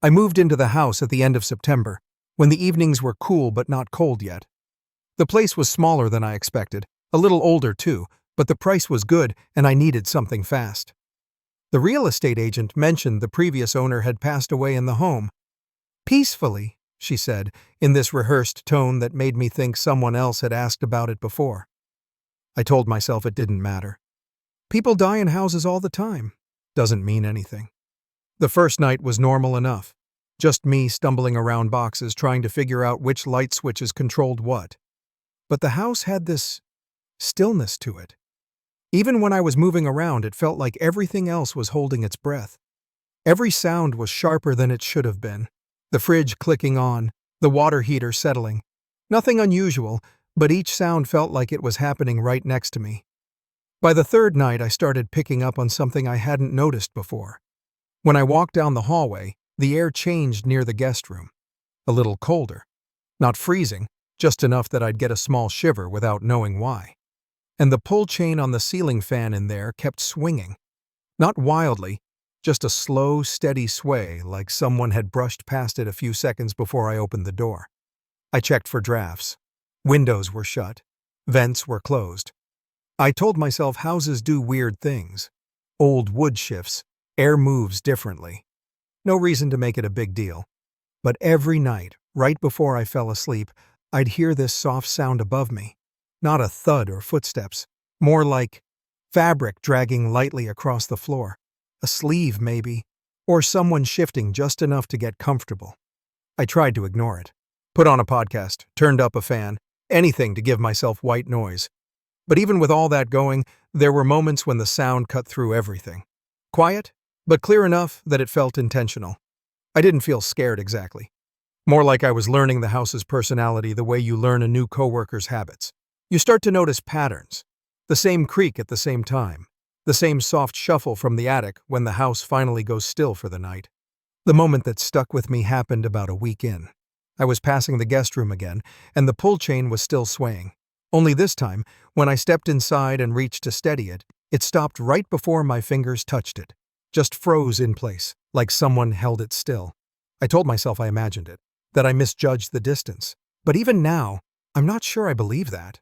I moved into the house at the end of September, when the evenings were cool but not cold yet. The place was smaller than I expected, a little older too, but the price was good and I needed something fast. The real estate agent mentioned the previous owner had passed away in the home. Peacefully, she said, in this rehearsed tone that made me think someone else had asked about it before. I told myself it didn't matter. People die in houses all the time. Doesn't mean anything. The first night was normal enough. Just me stumbling around boxes trying to figure out which light switches controlled what. But the house had this stillness to it. Even when I was moving around, it felt like everything else was holding its breath. Every sound was sharper than it should have been. The fridge clicking on, the water heater settling. Nothing unusual, but each sound felt like it was happening right next to me. By the third night, I started picking up on something I hadn't noticed before. When I walked down the hallway, the air changed near the guest room. A little colder. Not freezing, just enough that I'd get a small shiver without knowing why. And the pull chain on the ceiling fan in there kept swinging. Not wildly, just a slow, steady sway like someone had brushed past it a few seconds before I opened the door. I checked for drafts. Windows were shut. Vents were closed. I told myself houses do weird things. Old wood shifts. Air moves differently. No reason to make it a big deal. But every night, right before I fell asleep, I'd hear this soft sound above me. Not a thud or footsteps. More like fabric dragging lightly across the floor. A sleeve, maybe. Or someone shifting just enough to get comfortable. I tried to ignore it. Put on a podcast, turned up a fan, anything to give myself white noise. But even with all that going, there were moments when the sound cut through everything. Quiet, but clear enough that it felt intentional. I didn't feel scared exactly. More like I was learning the house's personality the way you learn a new coworker's habits. You start to notice patterns. The same creak at the same time. The same soft shuffle from the attic when the house finally goes still for the night. The moment that stuck with me happened about a week in. I was passing the guest room again, and the pull chain was still swaying. Only this time, when I stepped inside and reached to steady it, it stopped right before my fingers touched it. Just froze in place, like someone held it still. I told myself I imagined it, that I misjudged the distance. But even now, I'm not sure I believe that.